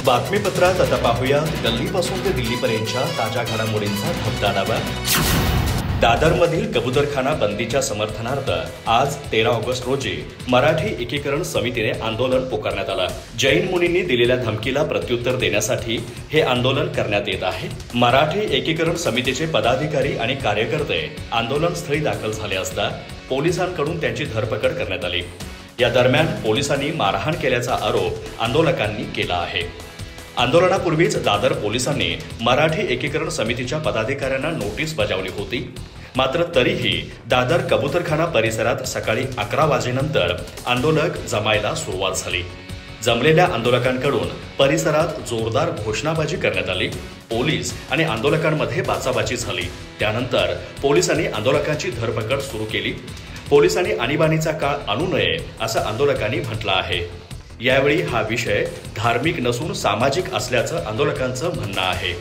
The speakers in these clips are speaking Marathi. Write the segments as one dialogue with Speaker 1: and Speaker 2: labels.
Speaker 1: बातमीपत्रात आता पाहूया दिल्लीपासून ते दिल्लीपर्यंतच्या ताज्या घडामोडींचा धबधबा। दादरमधील कबूतरखाना बंदीच्या समर्थनार्थ आज 13 ऑगस्ट रोजी मराठी एकीकरण समितीने आंदोलन पुकारण्यात आलं। जैन मुनींनी दिलेल्या धमकीला प्रत्युत्तर देण्यासाठी हे आंदोलन करण्यात येत आहे। मराठी एकीकरण समितीचे पदाधिकारी आणि कार्यकर्ते आंदोलनस्थळी दाखल झाले असता पोलिसांकडून त्यांची धरपकड करण्यात आली। या दरम्यान पोलिसांनी मारहाण केल्याचा आरोप आंदोलकांनी केला आहे। आंदोलनापूर्वीच दादर पोलिसांनी मराठी एकीकरण समितीच्या पदाधिकाऱ्यांना नोटीस बजावली होती। मात्र तरीही दादर कबूतरखाना परिसरात सकाळी 11 वाजेनंतर आंदोलक जमायला सुरुवात झाली। जमलेल्या आंदोलकांकडून परिसरात जोरदार घोषणाबाजी करण्यात आली। पोलीस आणि आंदोलकांमध्ये बाचाबाची झाली। त्यानंतर पोलिसांनी आंदोलकांची धरपकड सुरू केली। पोलिसांनी आणीबाणीचा काळ आणू नये असं आंदोलकांनी म्हटलं आहे। यावेळी हा विषय धार्मिक नसून सामाजिक असल्याचं आंदोलकांचं म्हणणं आहे।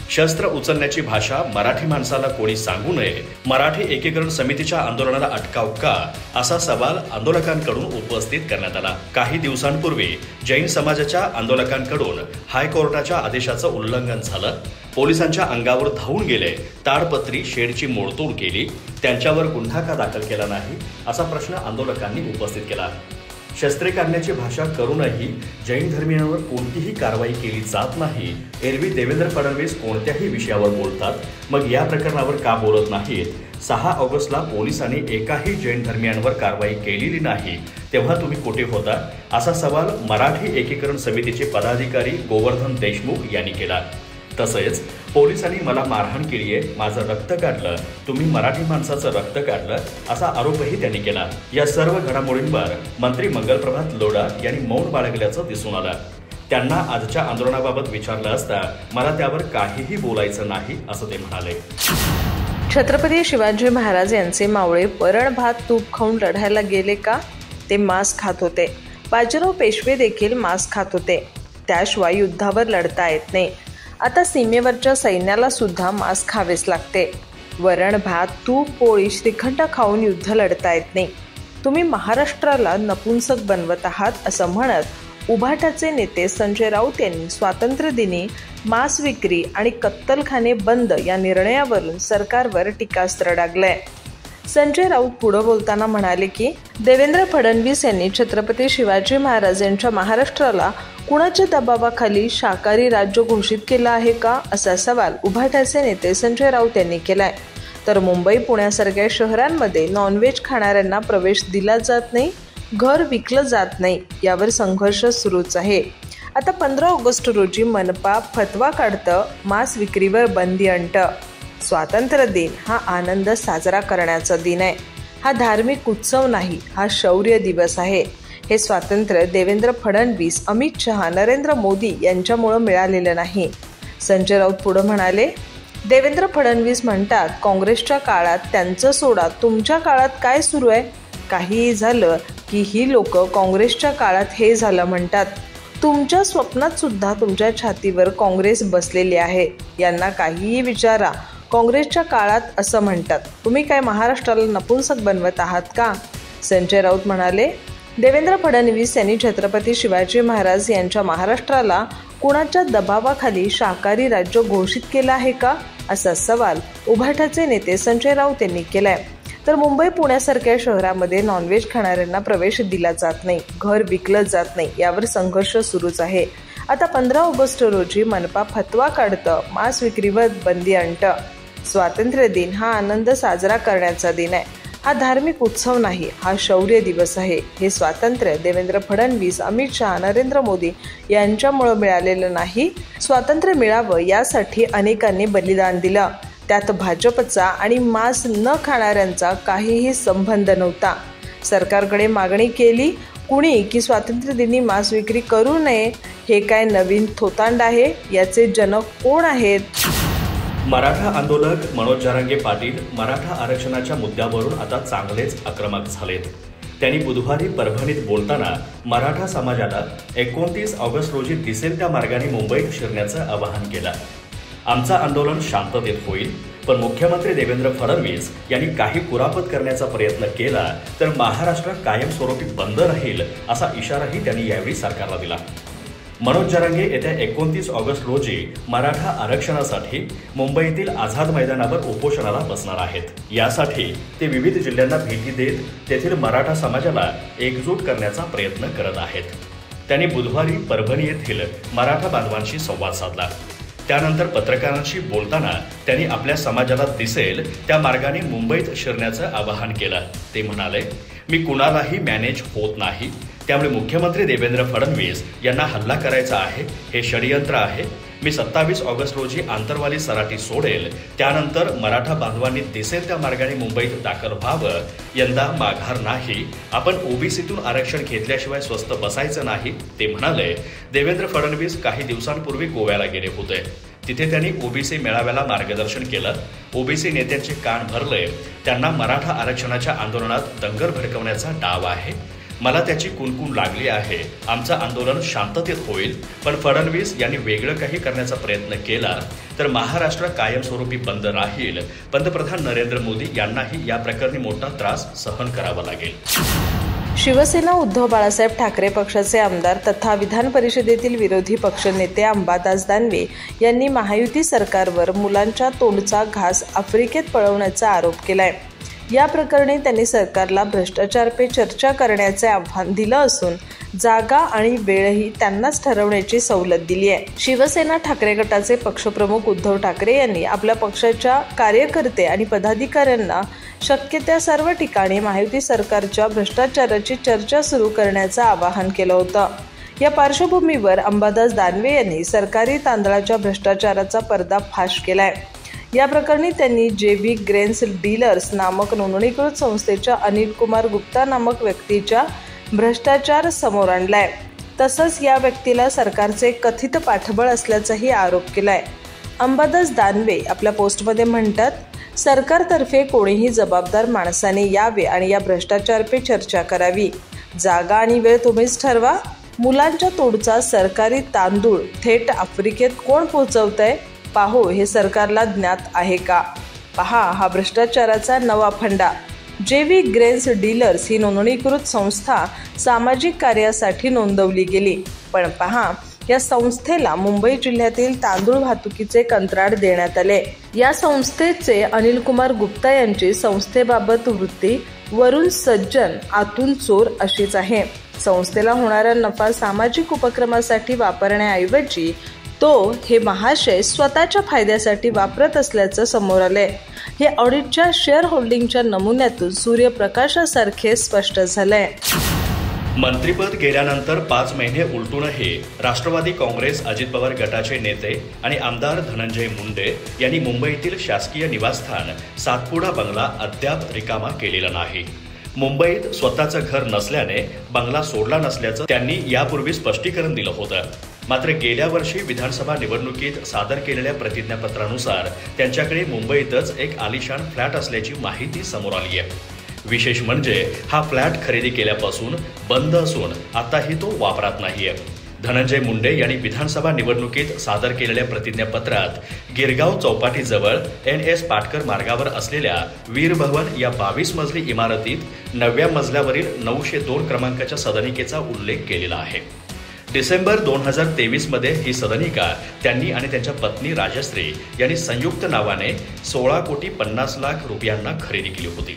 Speaker 1: शस्त्र उचलण्याची भाषा मराठी माणसाला कोणी सांगू नये, मराठी एकीकरण समितीच्या आंदोलनाला अटकाव का, असा सवाल आंदोलकांकडून उपस्थित करण्यात आला। काही दिवसांपूर्वी जैन समाजाच्या आंदोलकांकडून हायकोर्टाच्या आदेशाचं उल्लंघन झालं। पोलिसांच्या अंगावर धावून गेले, ताडपत्री शेडची मोडतोड केली, त्यांच्यावर गुन्हा का दाखल केला नाही असा प्रश्न आंदोलकांनी उपस्थित केला। शस्त्रे काढण्याची भाषा करूनही जैन धर्मियांवर कोणतीही कारवाई केली जात नाही। एरवी देवेंद्र फडणवीस कोणत्याही विषयावर बोलतात, मग या प्रकरणावर का बोलत नाहीत? 6 ऑगस्टला पोलिसांनी एकाही जैन धर्मियांवर कारवाई केलेली नाही, तेव्हा तुम्ही कुठे होता? असा सवाल मराठी एकीकरण समितीचे पदाधिकारी गोवर्धन देशमुख यांनी केला। तसेच पोलिसांनी मला मारहाण केली आहे, माझं रक्त काढलं, तुम्ही मराठी माणसाचं रक्त काढलं असा आरोपही त्यांनी केला। या सर्व घडामोडींवर मंत्री मंगलप्रभात लोढा यांनी मौन बाळगल्याचं दिसून आलं। त्यांना आजच्या आंदोलनाबाबत विचारलं असता मला त्यावर काहीही बोलायचं नाही असं ते म्हणाले।
Speaker 2: छत्रपती शिवाजी महाराज यांचे मावळे वरण भात तूप खाऊन लढायला गेले का? ते मांस खात होते। बाजीराव पेशवे देखील मांस खात होते, त्याशिवाय युद्धावर लढता येत नाही। आता सीमेवरच्या सैन्याला सुद्धा मांस खावेच लागते। वरण भात तूप पोळी श्रीखंड खाऊन युद्ध लढता येत नाही। तुम्ही महाराष्ट्राला नपुंसक बनवत आहात असं म्हणत उभाटाचे नेते संजय राऊत यांनी स्वातंत्र्य दिनी मांस विक्री आणि कत्तलखाने बंद या निर्णयावरून सरकारवर टीकास्त्र डागलंय। संजय राऊत पुढे बोलताना म्हणाले की देवेंद्र फडणवीस यांनी छत्रपती शिवाजी महाराज यांच्या महाराष्ट्राला कुणाच्या दबावाखाली शाकाहारी राज्य घोषित केलं आहे का, असा सवाल उभाटाचे नेते संजय राऊत यांनी केलाय। तर मुंबई पुण्यासारख्या शहरांमध्ये नॉनव्हेज खाणाऱ्यांना प्रवेश दिला जात नाही, घर विकलं जात नाही, यावर संघर्ष सुरूच आहे। आता 15 ऑगस्ट रोजी मनपा फतवा काढतं, मांस विक्रीवर बंदी आणतं। स्वातंत्र्य दिन हा आनंद साजरा करण्याचा दिन आहे, हा धार्मिक उत्सव नाही, हा शौर्य दिवस आहे। हे स्वातंत्र्य देवेंद्र फडणवीस, अमित शहा, नरेंद्र मोदी यांच्यामुळे मिळालेलं नाही। संजय राऊत पुढे म्हणाले, देवेंद्र फडणवीस म्हणतात काँग्रेसच्या काळात त्यांचं सोडा, तुमच्या काळात काय सुरू आहे? काहीही झालं की ही लोक काँग्रेसच्या काळात हे झालं म्हणतात। तुमच्या स्वप्नात सुद्धा तुमच्या छातीवर काँग्रेस बसलेली आहे, यांना काहीही विचारा, काँग्रेसच्या काळात असं म्हणतात। तुम्ही काय महाराष्ट्राला नपुंसक बनवत आहात का? संजय राऊत म्हणाले, देवेंद्र फडणवीस यांनी छत्रपती शिवाजी महाराज यांच्या महाराष्ट्राला कुणाच्या दबावाखाली शाकाहारी राज्य घोषित केलं आहे का, असा सवाल उभाटाचे नेते संजय राऊत यांनी केलाय। तर मुंबई पुण्यासारख्या शहरामध्ये नॉनव्हेज खाणाऱ्यांना प्रवेश दिला जात नाही, घर विकलं जात नाही, यावर संघर्ष सुरूच आहे। आता 15 ऑगस्ट रोजी मनपा फतवा काढतं, मांस विक्रीवर बंदी आणतं। स्वातंत्र्य दिन हा आनंद साजरा करण्याचा दिन आहे, हा धार्मिक उत्सव नाही, हा शौर्य दिवस आहे। हे स्वातंत्र्य देवेंद्र फडणवीस, अमित शहा, नरेंद्र मोदी यांच्यामुळे मिळालेलं नाही। स्वातंत्र्य मिळावं यासाठी अनेकांनी बलिदान दिलं, त्यात भाजपचा आणि मांस न खाणाऱ्यांचा काहीही संबंध नव्हता। सरकारकडे मागणी केली कुणी की स्वातंत्र्य दिनी मांस विक्री करू नये, हे काय नवीन थोतांड आहे? याचे जनक कोण आहेत?
Speaker 1: मराठा आंदोलक मनोज जरांगे पाटील मराठा आरक्षणाच्या मुद्द्यावरून आता चांगलेच आक्रमक झालेत। त्यांनी बुधवारी परभणीत बोलताना मराठा समाजाला 29 ऑगस्ट रोजी दिसेल त्या मार्गाने मुंबईत शिरण्याचं आवाहन केलं। आमचं आंदोलन शांततेत होईल, पण मुख्यमंत्री देवेंद्र फडणवीस यांनी काही कुरापत करण्याचा प्रयत्न केला तर महाराष्ट्र कायमस्वरूपी बंद राहील असा इशाराही त्यांनी यावेळी सरकारला दिला। मनोज जरांगे येत्या 29 ऑगस्ट रोजी मराठा आरक्षणासाठी मुंबईतील आझाद मैदानावर उपोषणाला बसणार आहेत। यासाठी ते विविध जिल्ह्यांना भेटी देत तेथील मराठा समाजाला एकजूट करण्याचा प्रयत्न करत आहेत। त्यांनी बुधवारी परभणी येथील मराठा बांधवांशी संवाद साधला। त्यानंतर पत्रकारांशी बोलताना त्यांनी आपल्या समाजाला दिसेल त्या मार्गाने मुंबईत शिरण्याचं आवाहन केलं। ते म्हणाले, मी कुणालाही मॅनेज होत नाही, त्यामुळे मुख्यमंत्री देवेंद्र फडणवीस यांना हल्ला करायचा आहे, हे षडयंत्र आहे। मी 27 ऑगस्ट रोजी आंतरवाली सराटी सोडेल, त्यानंतर मराठा बांधवांनी दिसेल त्या मार्गाने मुंबईत दाखल व्हावं। यंदा माघार नाही, आपण ओबीसीतून आरक्षण घेतल्याशिवाय स्वस्थ बसायचं नाही, ते म्हणाले। देवेंद्र फडणवीस काही दिवसांपूर्वी गोव्याला गेले होते। तिथे त्यांनी ओबीसी मेळाव्याला मार्गदर्शन केलं। ओबीसी नेत्यांचे कान भरले। त्यांना मराठा आरक्षणाच्या आंदोलनात दंगल भडकवण्याचा डाव आहे। मला त्याची कुणकुण लागली आहे। आमचं आंदोलन शांततेत होईल, पण फडणवीस यांनी वेगळं काही करण्याचा प्रयत्न केला तर महाराष्ट्र कायमस्वरूपी बंद राहील। पंतप्रधान नरेंद्र मोदी यांनाही या प्रकरणी मोठा त्रास सहन करावा लागेल।
Speaker 2: शिवसेना उद्धव बाळासाहेब ठाकरे पक्षाचे आमदार तथा विधान परिषदेतील विरोधी पक्षनेते अंबादास दानवे यांनी महायुती सरकारवर मुलांच्या तोंडचा घास आफ्रिकेत पळवण्याचा आरोप केलाय। या प्रकरणी त्यांनी सरकारला भ्रष्टाचार पे चर्चा करण्याचे आव्हान दिलं असून जागा आणि वेळही त्यांनाच ठरवण्याची सवलत दिली आहे। शिवसेना ठाकरे गटाचे पक्षप्रमुख उद्धव ठाकरे यांनी आपल्या पक्षाच्या कार्यकर्ते आणि पदाधिकाऱ्यांना शक्य त्या सर्व ठिकाणी महायुती सरकारच्या भ्रष्टाचाराची चर्चा सुरू करण्याचं आवाहन केलं होतं। या पार्श्वभूमीवर अंबादास दानवे यांनी सरकारी तांदळाच्या भ्रष्टाचाराचा पर्दाफाश केलाय। या प्रकरणी त्यांनी जेबी ग्रेन्स डीलर्स नामक नोंदणीकृत संस्थेच्या अनिल कुमार गुप्ता नामक व्यक्तीच्या भ्रष्टाचार समोर आणलाय। तसंच या व्यक्तीला सरकारचे कथित पाठबळ असल्याचाही आरोप केलाय। अंबादास दानवे आपल्या पोस्टमध्ये म्हणतात, सरकारतर्फे कोणीही जबाबदार माणसाने यावे आणि या भ्रष्टाचार पे चर्चा करावी। जागा आणि वेळ तुम्हीच ठरवा। मुलांच्या तोडचा सरकारी तांदूळ थेट आफ्रिकेत कोण पोहोचवतंय पाहो, हे सरकारला ज्ञात आहे का? पहा हा भ्रष्टाचाराचा नवा फंडा। जेवी ग्रेन्स डीलर्स ही नोंदणीकृत संस्था सामाजिक कार्यासाठी नोंदवली गेली, पण पहा या संस्थेला मुंबई जिल्ह्यातील तांदूळ वाहतुकीचे कंत्राट देण्यात आले। या संस्थेचे अनिल कुमार गुप्ता यांची संस्थेबाबत वृत्ती वरून सज्जन आतून चोर अशीच आहे। संस्थेला होणारा नफा सामाजिक उपक्रमासाठी वापरण्याऐवजी तो हे महाशय स्वतःच्या फायद्यासाठी वापरत असल्याचं समोर आलंय। हे ऑडिटच्या शेअर होल्डिंगच्या नमुन्यातून सूर्यप्रकाशासारखे स्पष्ट झालंय।
Speaker 1: मंत्रिपद गेल्यानंतर 5 महिने उलटूनही राष्ट्रवादी काँग्रेस अजित पवार गटाचे नेते आणि आमदार धनंजय मुंडे यांनी मुंबईतील शासकीय निवासस्थान सातपुडा बंगला अद्याप रिकामा केलेला नाही। मुंबईत स्वतःचं घर नसल्याने बंगला सोडला नसल्याचं त्यांनी यापूर्वी स्पष्टीकरण दिलं होतं। मात्र गेल्या वर्षी विधानसभा निवडणुकीत सादर केलेल्या प्रतिज्ञापत्रानुसार त्यांच्याकडे मुंबईतच एक आलिशान फ्लॅट असल्याची माहिती समोर आली आहे। विशेष म्हणजे हा फ्लॅट खरेदी केल्यापासून बंद असून आताही तो वापरात नाहीये। धनंजय मुंडे यांनी विधानसभा निवडणुकीत सादर केलेल्या प्रतिज्ञापत्रात गिरगाव चौपाटीजवळ NS पाटकर मार्गावर असलेल्या वीर भवन या 22 मजली इमारतीत 9व्या मजल्यावरील 902 क्रमांकाच्या सदनिकेचा उल्लेख केलेला आहे। डिसेंबर 2023 मध्ये ही सदनिका त्यांनी आणि त्यांच्या पत्नी राजश्री यांनी संयुक्त नावाने 16,50,00,000 रुपयांना खरेदी केली होती।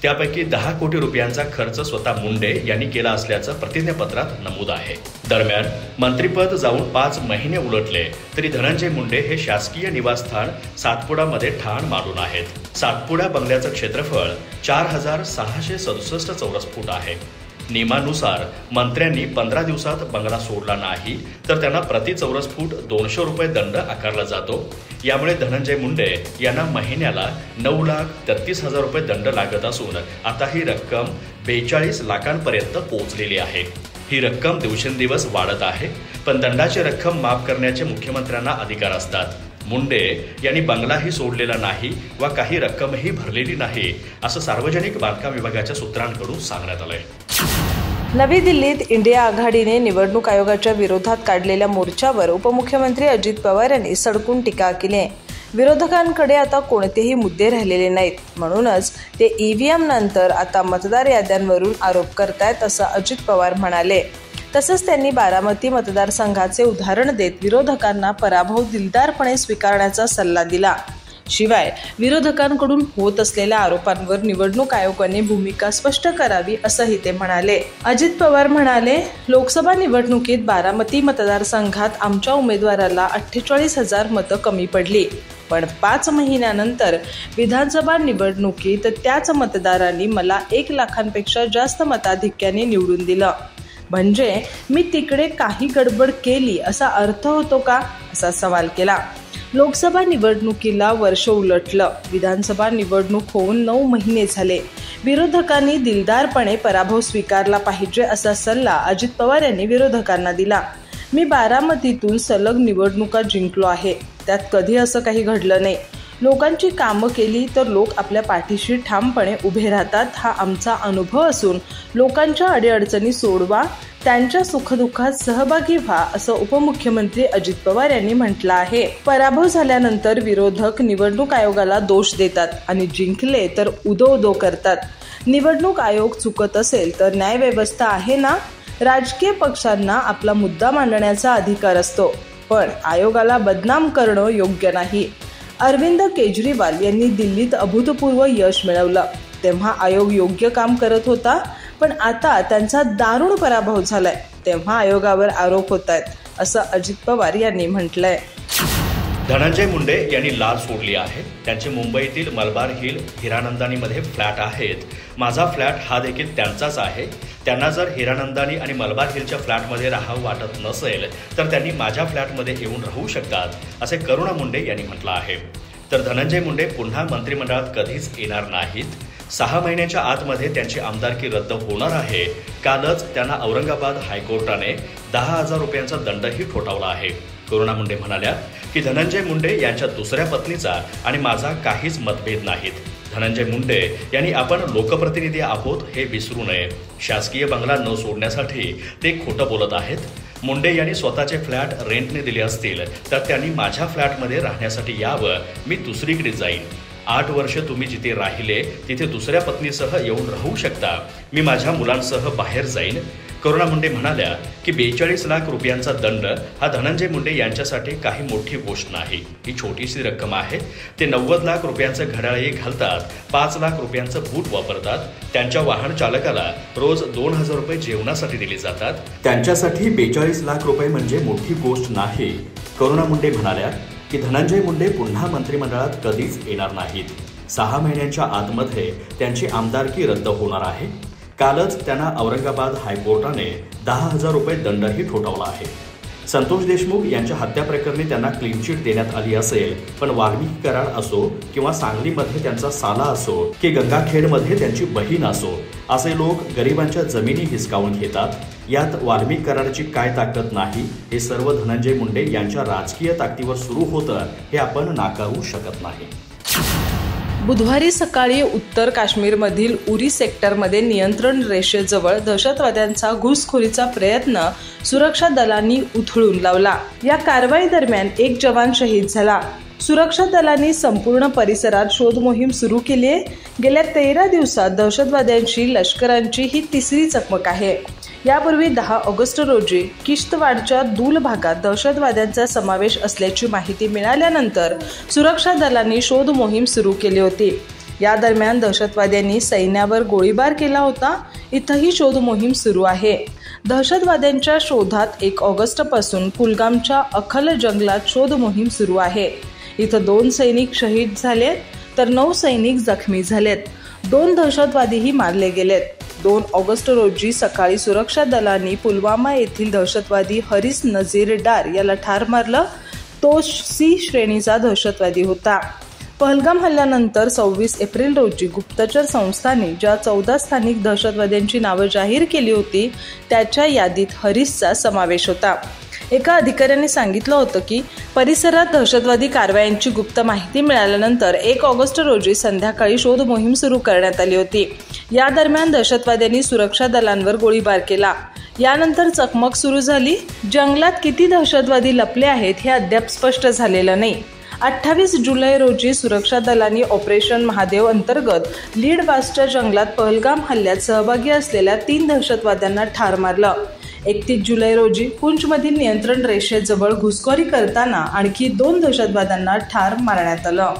Speaker 1: त्यापैकी 10 कोटी रुपयांचा खर्च स्वतः मुंडे यांनी केला असल्याचं प्रतिज्ञापत्रात नमूद आहे। दरम्यान मंत्रिपद जाऊन 5 महिने उलटले तरी धनंजय मुंडे हे शासकीय निवासस्थान सातपुडामध्ये ठाण मारून आहेत। सातपुडा बंगल्याचं क्षेत्रफळ 4,667 चौरस फूट आहे। नियमानुसार मंत्र्यांनी 15 दिवसात बंगला सोडला नाही तर त्यांना प्रति चौरस फूट 200 रुपये दंड आकारला जातो। यामुळे धनंजय मुंडे यांना महिन्याला 9,33,000 रुपये दंड लागत असून आता ही रक्कम 42 लाखांपर्यंत पोहोचलेली आहे। ही रक्कम दिवसेंदिवस वाढत आहे, पण दंडाची रक्कम माफ करण्याचे मुख्यमंत्र्यांना अधिकार असतात। मुंडे यांनी बंगलाही सोडलेला नाही व काही रक्कमही भरलेली नाही असं सार्वजनिक बांधकाम विभागाच्या सूत्रांकडून सांगण्यात आलंय।
Speaker 2: नवी दिल्लीत इंडिया आघाडीने निवडणूक आयोगाच्या विरोधात काढलेल्या मोर्चावर उपमुख्यमंत्री अजित पवार यांनी सडकून टीका केली। विरोधकांकडे आता कोणतेही मुद्दे राहिलेले नाहीत, म्हणूनच ते EVM नंतर आता मतदार याद्यांवरून आरोप करतायत असं अजित पवार म्हणाले। तसंच त्यांनी बारामती मतदारसंघाचे उदाहरण देत विरोधकांना पराभव दिलदारपणे स्वीकारण्याचा सल्ला दिला. शिवाय विरोधकांकडून होत असलेल्या आरोपांवर निवडणूक आयोगाने भूमिका स्पष्ट करावी असंही ते म्हणाले. अजित पवार म्हणाले, लोकसभा निवडणुकीत बारामती मतदारसंघात आमच्या उमेदवाराला 48,000 मतं कमी पडली, पण 5 महिन्यानंतर विधानसभा निवडणुकीत त्याच मतदारांनी मला 1 लाखांपेक्षा जास्त मताधिक्याने निवडून दिलं. म्हणजे मी तिकडे काही गडबड केली असा अर्थ होतो का, असा सवाल केला. लोकसभा निवडणुकीला वर्ष उलटलं. विधानसभा निवडणूक होऊन 9 महिने झाले. विरोधकांनी दिलदारपणे पराभव स्वीकारला पाहिजे असा सल्ला अजित पवार यांनी विरोधकांना दिला. मी बारामतीतून सलग निवडणुका जिंकलो आहे. त्यात कधी असं काही घडलं नाही. लोकांची कामं केली तर लोक आपल्या पाठीशी ठामपणे उभे राहतात. हा आमचा अनुभव असून लोकांच्या अडीअडचणी सोडवा, त्यांच्या सुखदुःखात सहभागी व्हा, असं उपमुख्यमंत्री अजित पवार यांनी म्हटलं आहे. पराभव झाल्यानंतर विरोधक निवडणूक आयोगाला दोष देतात आणि जिंकले तर उदो करतात. निवडणूक आयोग चुकत असेल तर न्यायव्यवस्था आहे ना. राजकीय पक्षांना आपला मुद्दा मांडण्याचा अधिकार असतो, पण आयोगाला बदनाम करणं योग्य नाही. अरविंद केजरीवाल यांनी दिल्लीत अभूतपूर्व यश मिळवलं, तेव्हा आयोग योग्य काम करत होता. पण आता त्यांचा दारुण पराभव झालाय, तेव्हा आयोगावर आरोप होत आहेत, असं अजित पवार यांनी म्हटलंय.
Speaker 1: धनंजय मुंडे यांनी लाच सोडली आहे. त्यांचे मुंबईतील मलबार हिल हिरानंदानीमध्ये फ्लॅट आहेत. माझा फ्लॅट हा देखील त्यांचाच आहे. त्यांना जर हिरानंदानी आणि मलबार हिलच्या फ्लॅटमध्ये राहावं वाटत नसेल तर त्यांनी माझ्या फ्लॅटमध्ये येऊन राहू शकतात, असे करुणा मुंडे यांनी म्हटलं आहे. तर धनंजय मुंडे पुन्हा मंत्रिमंडळात कधीच येणार नाहीत. 6 महिन्याच्या आतमध्ये त्यांची आमदारकी रद्द होणार आहे. कालच त्यांना औरंगाबाद हायकोर्टाने 10,000 रुपयांचा दंडही ठोठावला आहे. करुणा मुंडे म्हणाल्या की धनंजय मुंडे यांच्या दुसऱ्या पत्नीचा आणि माझा काहीच मतभेद नाहीत. धनंजय मुंडे यांनी आपण लोकप्रतिनिधी आहोत हे विसरू नये. शासकीय बंगला न सोडण्यासाठी ते खोटं बोलत आहेत. मुंडे यांनी स्वतःचे फ्लॅट रेंटने दिले असतील तर त्यांनी माझ्या फ्लॅटमध्ये राहण्यासाठी यावं. मी दुसरीकडे जाईन. 8 वर्ष तुम्ही जिथे राहिले तिथे दुसऱ्या पत्नीसह येऊन राहू शकता. मी माझ्या मुलांसह बाहेर जाईन. करुणा मुंडे म्हणाल्या की 42 लाख रुपयांचा दंड हा धनंजय मुंडे यांच्यासाठी काही मोठी गोष्ट नाही. ही छोटीशी रक्कम आहे. ते 90 लाख रुपयांचं घड्याळही घालतात, 5 लाख रुपयांचं बूट वापरतात. त्यांच्या वाहन चालकाला रोज 2,000 रुपये जेवणासाठी दिले जातात. त्यांच्यासाठी 42 लाख रुपये म्हणजे मोठी गोष्ट नाही. करुणा मुंडे म्हणाल्या की धनंजय मुंडे पुन्हा मंत्रिमंडळात कधीच येणार नाहीत. 6 महिन्यांच्या आतमध्ये त्यांची आमदारकी रद्द होणार आहे. कालच त्यांना औरंगाबाद हायकोर्टाने 10,000 रुपये दंडही ठोठावला आहे. संतोष देशमुख यांच्या हत्या प्रकरणी त्यांना क्लीन चिट देण्यात आली असेल, पण वाल्मिकी कराड असो किंवा सांगलीमध्ये त्यांचा साला असो की गंगाखेडमध्ये त्यांची बहीण असो, असे लोक गरिबांच्या जमिनी हिसकावून घेतात. यात वाल्मिकी कराडची काय ताकद नाही, हे सर्व धनंजय मुंडे यांच्या राजकीय ताकदीवर सुरू होतं, हे आपण नाकारू शकत नाही.
Speaker 2: बुधवारी सकाळी उत्तर काश्मीरमधील उरी सेक्टरमध्ये नियंत्रण रेषेजवळ दहशतवाद्यांचा घुसखोरीचा प्रयत्न सुरक्षा दलांनी उथळून लावला. या कारवाई दरम्यान 1 जवान शहीद झाला. सुरक्षा दलांनी संपूर्ण परिसरात शोध मोहीम सुरू केली आहे. गेल्या 13 दिवसात दहशतवाद्यांशी लष्करांची ही 3री चकमक आहे. यापूर्वी 10 ऑगस्ट रोजी किश्तवाडच्या दूल भागात दहशतवाद्यांचा समावेश असल्याची माहिती मिळाल्यानंतर सुरक्षा दलांनी शोध मोहीम सुरू केली होती. या दरम्यान दहशतवाद्यांनी सैन्यावर गोळीबार केला होता. इथंही शोध मोहीम सुरू आहे. दहशतवाद्यांच्या शोधात 1 ऑगस्टपासून कुलगामच्या अखल जंगलात शोध मोहीम सुरू आहे. इथं 2 सैनिक शहीद झालेत तर 9 सैनिक जखमी झालेत. 2 दहशतवादीही मारले गेलेत. 2 ऑगस्ट रोजी सकाळी सुरक्षा दलांनी पुलवामा येथील दहशतवादी हरीस नझीर डार याला ठार मारलं. तो C श्रेणीचा दहशतवादी होता. पहलगाम हल्ल्यानंतर 26 एप्रिल रोजी गुप्तचर संस्थांनी ज्या 14 स्थानिक दहशतवाद्यांची नावं जाहीर केली होती त्याच्या यादीत हरीसचा समावेश होता. एका अधिकाऱ्याने सांगितलं होतं की परिसरात दहशतवादी कारवायांची गुप्त माहिती मिळाल्यानंतर 1 ऑगस्ट रोजी संध्याकाळी शोध मोहीम सुरू करण्यात आली होती. या दरम्यान दहशतवाद्यांनी सुरक्षा दलांवर गोळीबार केला. यानंतर चकमक सुरू झाली. जंगलात किती दहशतवादी लपले आहेत हे अद्याप स्पष्ट झालेलं नाही. 28 जुलै रोजी सुरक्षा दलांनी ऑपरेशन महादेव अंतर्गत लीड वासच्या जंगलात पहलगाम हल्ल्यात सहभागी असलेल्या 3 दहशतवाद्यांना ठार मारलं. 31 जुलै रोजी पुंछमधील नियंत्रण रेषेजवळ घुसखोरी करताना आणखी 2 दहशतवाद्यांना ठार मारण्यात आलं.